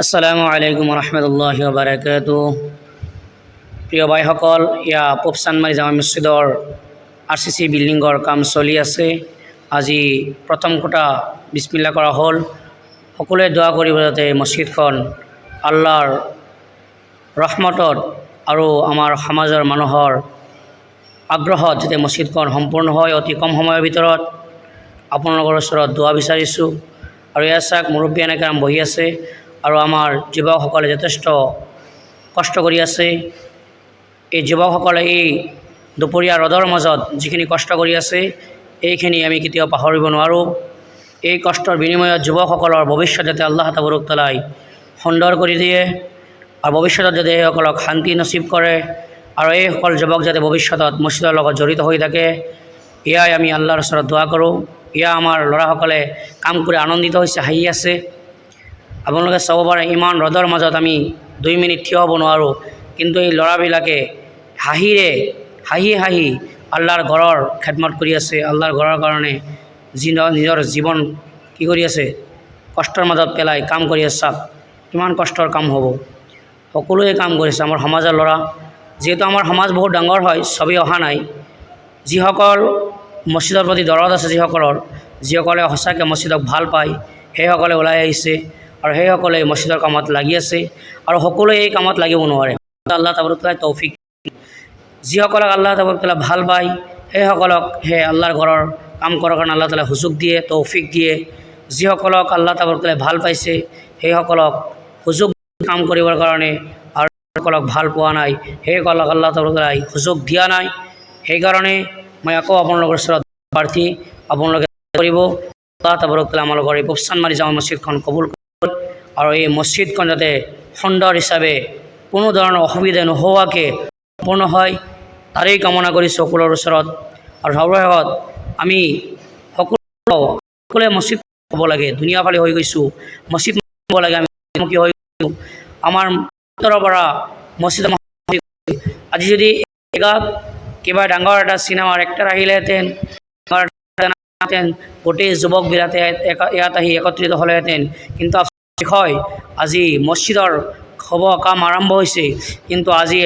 আসসালামু আলাইকুম ৰহমতুল্লাহি বাৰাকাতুহু। প্ৰিয় ভাইসকল, ইয়া পূব চান্দমাৰী জামা মছজিদৰ RCC বিল্ডিঙৰ কাম চলি আছে। আজি প্ৰথম কোটা বিসমিল্লাহ কৰা হ'ল। সকলোৱে দোৱা কৰিব যাতে মছজিদখন আল্লাহৰ ৰহমতত আৰু আমাৰ সমাজৰ মানুহৰ আগ্ৰহত যাতে মছজিদখন সম্পূৰ্ণ হয় অতি কম সময়ৰ ভিতৰত আপোনালোকৰ ওচৰত দোৱা বিচাৰিছোঁ। আৰু ইয়াৰ চাক মুৰব্বীয়ানে কেৰাম বহি আছে আৰু আমাৰ যুৱকসকলে যথেষ্ট কষ্ট কৰি আছে। এই যুৱকসকলে এই দুপৰীয়া ৰ'দৰ মাজত যিখিনি কষ্ট কৰি আছে এইখিনি আমি কেতিয়াও পাহৰিব নোৱাৰোঁ। এই কষ্টৰ বিনিময়ত যুৱকসকলৰ ভৱিষ্যত যাতে আল্লাহ তাবাৰক তাআলাই সুন্দৰ কৰি দিয়ে আৰু ভৱিষ্যতত যাতে এইসকলক শান্তি নচিব কৰে আৰু এইসকল যুৱক যাতে ভৱিষ্যতত মছজিদৰ লগত জড়িত হৈ থাকে, এয়াই আমি আল্লাহৰ ওচৰত দোৱা কৰোঁ। এয়া আমাৰ ল'ৰাসকলে কাম কৰি আনন্দিত হৈছে, হাঁহি আছে। আপোনালোকে চাব পাৰে ইমান ৰ'দৰ মাজত আমি 2 মিনিট থিয় হ'ব নোৱাৰোঁ, কিন্তু এই ল'ৰাবিলাকে হাঁহি আল্লাহৰ ঘৰৰ খেদমত কৰি আছে। আল্লাহৰ ঘৰৰ কাৰণে নিজৰ জীৱন কি কৰি আছে, কষ্টৰ মাজত পেলাই কাম কৰি আছে। চাওক কিমান কষ্টৰ কাম হ'ব, সকলোৱে কাম কৰিছে আমাৰ সমাজৰ ল'ৰা। যিহেতু আমাৰ সমাজ বহুত ডাঙৰ হয়, চবেই অহা নাই। যিসকল মছজিদৰ প্ৰতি দৰদ আছে, যিসকলে সঁচাকৈ মছজিদক ভাল পায় সেইসকলে ওলাই আহিছে আৰু সেইসকলে মছজিদৰ কামত লাগি আছে। আৰু সকলোৱে এই কামত লাগিব নোৱাৰে, আল্লাহ তাবাৰক তাআলাই তৌফিক। যিসকলক আল্লাহ তাবাৰক তাআলাই ভাল পায় সেইসকলক আল্লাহৰ ঘৰৰ কাম কৰাৰ কাৰণে আল্লাহ তাআলাই সুযোগ দিয়ে, তৌফিক দিয়ে। যিসকলক আল্লাহ তাবাৰক তাআলাই ভাল পাইছে সেইসকলক সুযোগ কাম কৰিবৰ কাৰণে, আৰু যিসকলক ভাল পোৱা নাই সেইসকলক আল্লাহ তাবাৰক তাআলাই সুযোগ দিয়া নাই। সেইকাৰণে মই আকৌ আপোনালোকৰ ওচৰত প্ৰাৰ্থী, আপোনালোকে কৰিব আল্লাহ তাবাৰক তাআলাই আমালোকৰ এই পূব চান্দমাৰী জামা মছজিদখন কবুল কৰক আৰু এই মছজিদখন যাতে সুন্দৰ হিচাপে কোনো ধৰণৰ অসুবিধা নোহোৱাকৈ সম্পূৰ্ণ হয় তাৰেই কামনা কৰিছোঁ সকলোৰে ওচৰত। আৰু সৰ্বশেষত আমি সকলোৱে মছজিদ হ'ব লাগে, দুনিয়াফালে হৈ গৈছোঁ, মছজিদ হ'ব লাগে। আমি হৈ গৈছোঁ আমাৰ পৰা মছজিদ। আজি যদি কিবা ডাঙৰ এটা চিনেমাৰ এক্টাৰ আহিলেহেঁতেন, গোটেই যুৱকবিলাকে ইয়াত আহি একত্ৰিত হ'লেহেঁতেন। কিন্তু হয় আজি মছজিদৰ কাম আৰম্ভ হৈছে, কিন্তু আজি